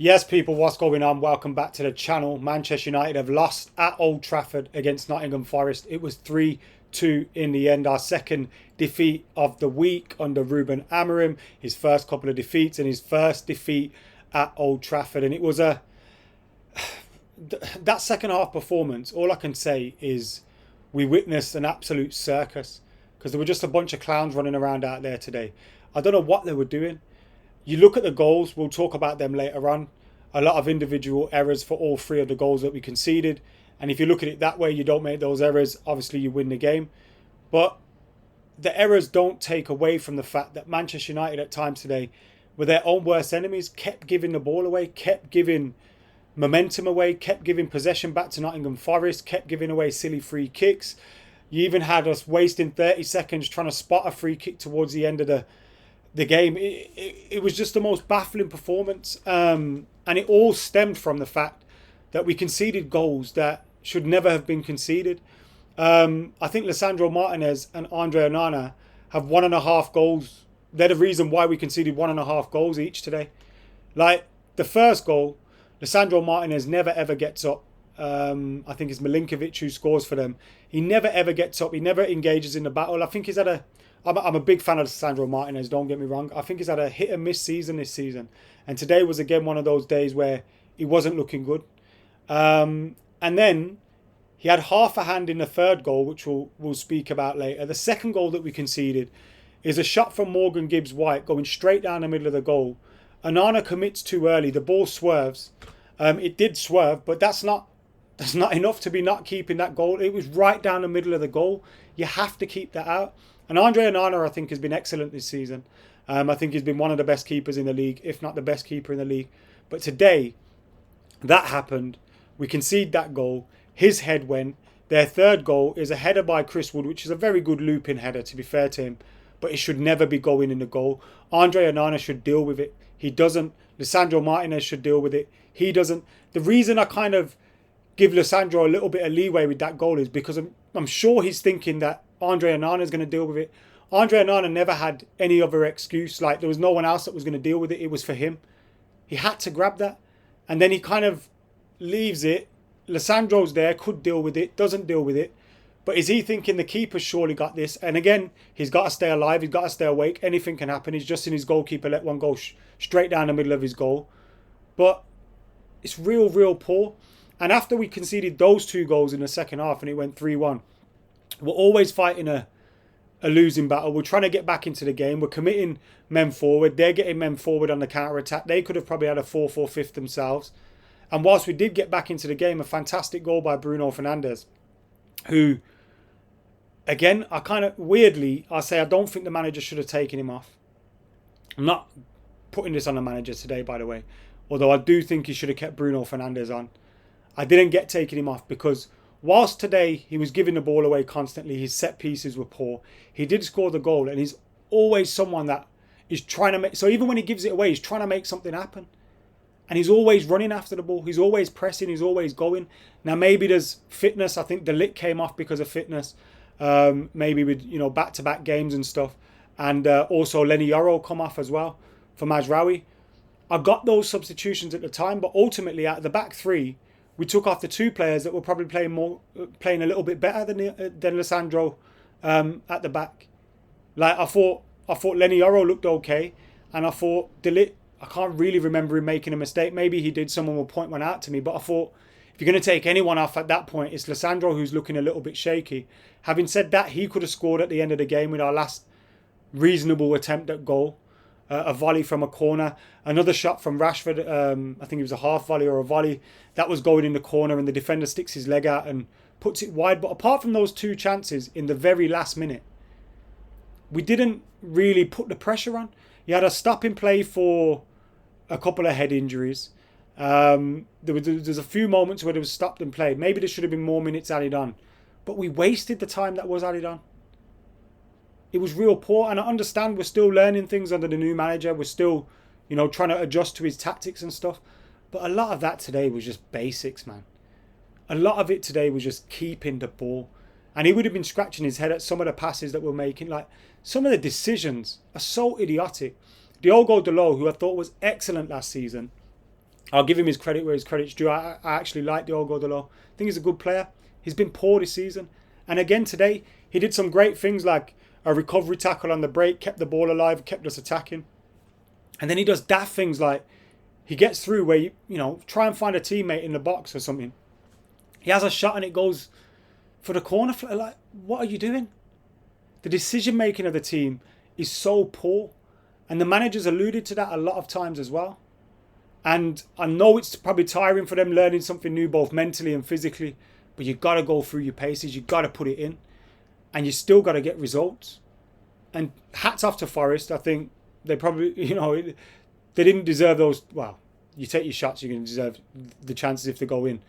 Yes, people, what's going on? Welcome back to the channel. Manchester United have lost at Old Trafford against Nottingham Forest. It was 3-2 in the end. Our second defeat of the week under Ruben Amorim. His first couple of defeats and his first defeat at Old Trafford. And it was that second half performance, all I can say is we witnessed an absolute circus because there were just a bunch of clowns running around out there today. I don't know what they were doing. You look at the goals, we'll talk about them later on. A lot of individual errors for all three of the goals that we conceded. And if you look at it that way, you don't make those errors, obviously you win the game. But the errors don't take away from the fact that Manchester United at times today were their own worst enemies, kept giving the ball away, kept giving momentum away, kept giving possession back to Nottingham Forest, kept giving away silly free kicks. You even had us wasting 30 seconds trying to spot a free kick towards the end of the game. It was just the most baffling performance, and it all stemmed from the fact that we conceded goals that should never have been conceded. I think Lisandro Martinez and Andre Onana have 1.5 goals. They're the reason why we conceded 1.5 goals each today. Like the first goal, Lisandro Martinez never ever gets up. I think it's Milinkovic who scores for them. He never ever gets up. He never engages in the battle. I think he's had I'm a big fan of Sandro Martinez, don't get me wrong. I think he's had a hit and miss season this season. And today was again one of those days where he wasn't looking good. And then he had half a hand in the third goal, which we'll speak about later. The second goal that we conceded is a shot from Morgan Gibbs-White going straight down the middle of the goal. Onana commits too early. The ball swerves. It did swerve, but that's not enough to be not keeping that goal. It was right down the middle of the goal. You have to keep that out. And Andre Onana, I think, has been excellent this season. I think he's been one of the best keepers in the league, if not the best keeper in the league. But today, that happened. We concede that goal. His head went. Their third goal is a header by Chris Wood, which is a very good looping header, to be fair to him. But it should never be going in the goal. Andre Onana should deal with it. He doesn't. Lisandro Martinez should deal with it. He doesn't. The reason I kind of give Lisandro a little bit of leeway with that goal is because I'm sure he's thinking that Andre Onana is going to deal with it. Andre Onana never had any other excuse. Like there was no one else that was going to deal with it. It was for him. He had to grab that. And then he kind of leaves it. Lisandro's there, could deal with it, doesn't deal with it. But is he thinking the keeper's surely got this? And again, he's got to stay alive. He's got to stay awake. Anything can happen. He's just seen his goalkeeper let one go straight down the middle of his goal. But it's real poor. And after we conceded those 2 goals in the second half and it went 3-1, we're always fighting a losing battle. We're trying to get back into the game. We're committing men forward. They're getting men forward on the counter-attack. They could have probably had a 4-4-5 themselves. And whilst we did get back into the game, a fantastic goal by Bruno Fernandes, who, again, I kind of, weirdly, I say I don't think the manager should have taken him off. I'm not putting this on the manager today, by the way. Although I do think he should have kept Bruno Fernandes on. I didn't get taking him off because whilst today he was giving the ball away constantly, his set pieces were poor. He did score the goal and he's always someone that is trying to make... So even when he gives it away, he's trying to make something happen. And he's always running after the ball. He's always pressing. He's always going. Now maybe there's fitness. I think the lick came off because of fitness. Maybe with back-to-back games and stuff. And also Lenny Yoro come off as well for Mazraoui. I got those substitutions at the time, but ultimately out of the back 3... we took off the 2 players that were probably playing a little bit better than Lisandro at the back. Like I thought Lenny Yoro looked okay, and I thought Delit. I can't really remember him making a mistake. Maybe he did. Someone will point one out to me. But I thought if you're going to take anyone off at that point, it's Lisandro who's looking a little bit shaky. Having said that, he could have scored at the end of the game with our last reasonable attempt at goal. A volley from a corner, another shot from Rashford. I think it was a half volley or a volley that was going in the corner, and the defender sticks his leg out and puts it wide. But apart from those 2 chances in the very last minute, we didn't really put the pressure on. You had a stop in play for a couple of head injuries. There's a few moments where there was stopped and played. Maybe there should have been more minutes added on, but we wasted the time that was added on. It was real poor, and I understand we're still learning things under the new manager. We're still, trying to adjust to his tactics and stuff. But a lot of that today was just basics, man. A lot of it today was just keeping the ball. And he would have been scratching his head at some of the passes that we're making. Like, some of the decisions are so idiotic. Diogo Dalot, who I thought was excellent last season, I'll give him his credit where his credit's due. I actually like Diogo Dalot. I think he's a good player. He's been poor this season. And again today, he did some great things like a recovery tackle on the break, kept the ball alive, kept us attacking. And then he does daft things like he gets through where, you know, try and find a teammate in the box or something. He has a shot and it goes for the corner. Like, what are you doing? The decision making of the team is so poor. And the manager's alluded to that a lot of times as well. And I know it's probably tiring for them learning something new, both mentally and physically. But you've got to go through your paces. You've got to put it in. And you still got to get results. And hats off to Forest. I think they probably, you know, they didn't deserve those. Well, you take your shots, you're going to deserve the chances if they go in.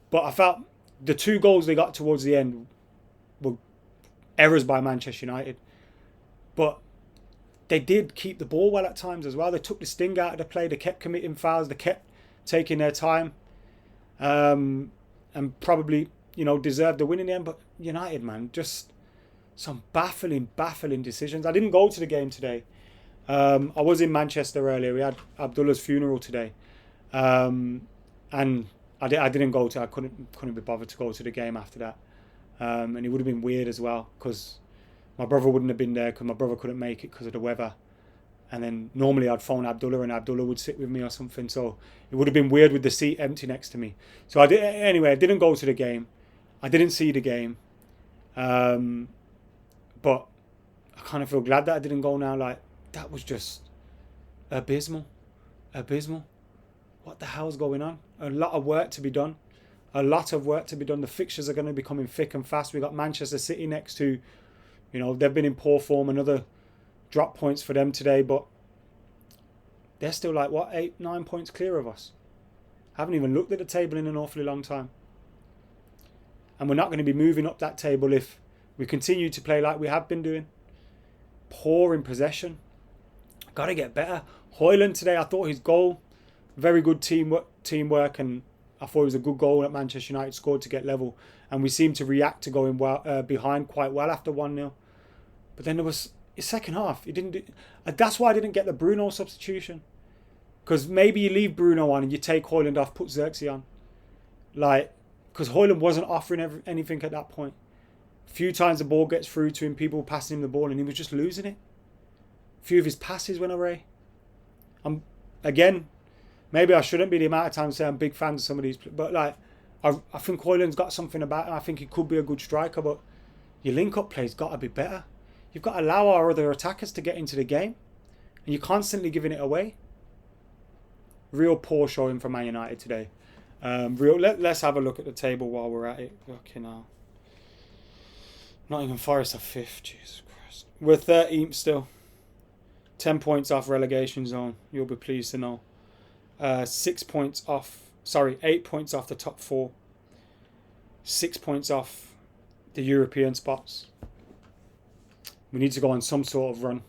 But I felt the 2 goals they got towards the end were errors by Manchester United. But they did keep the ball well at times as well. They took the sting out of the play. They kept committing fouls. They kept taking their time. And probably, you know, deserved the win in the end. But United, man, just some baffling decisions. I didn't go to the game today. I was in Manchester earlier. We had Abdullah's funeral today. And I didn't go to. I couldn't be bothered to go to the game after that. And it would have been weird as well because my brother wouldn't have been there because my brother couldn't make it because of the weather. And then normally I'd phone Abdullah and Abdullah would sit with me or something. So it would have been weird with the seat empty next to me. So I didn't go to the game. I didn't see the game. But I kind of feel glad that I didn't go now. Like, that was just abysmal. What the hell's going on? A lot of work to be done. The fixtures are going to be coming thick and fast. We got Manchester City next to, you know, they've been in poor form. Another drop points for them today, but they're still like, 8-9 points clear of us. I haven't even looked at the table in an awfully long time. And we're not going to be moving up that table if we continue to play like we have been doing. Poor in possession. Got to get better. Højlund today, I thought his goal, very good teamwork, and I thought it was a good goal that Manchester United scored to get level. And we seemed to react to going behind quite well after 1-0. But then there was his second half. He didn't do, that's why I didn't get the Bruno substitution. Because maybe you leave Bruno on and you take Højlund off, put Xerxes on. Like, because Højlund wasn't offering anything at that point. A few times the ball gets through to him, people passing him the ball, and he was just losing it. A few of his passes went away. Again, maybe I shouldn't be the amount of time to say I'm big fans of some of these, but like, I think Højlund's got something about him. I think he could be a good striker, but your link-up play's got to be better. You've got to allow our other attackers to get into the game, and you're constantly giving it away. Real poor showing from Man United today. Let's have a look at the table while we're at it. Fucking hell. Nottingham Forest are 5th. Jesus Christ. We're 13th still. 10 points off relegation zone. You'll be pleased to know. 8 points off the top 4. 6 points off the European spots. We need to go on some sort of run,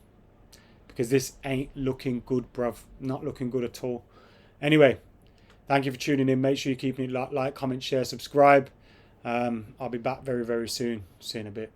because this ain't looking good, bruv. Not looking good at all. Anyway, thank you for tuning in. Make sure you keep it like, comment, share, subscribe. I'll be back very, very soon. See you in a bit.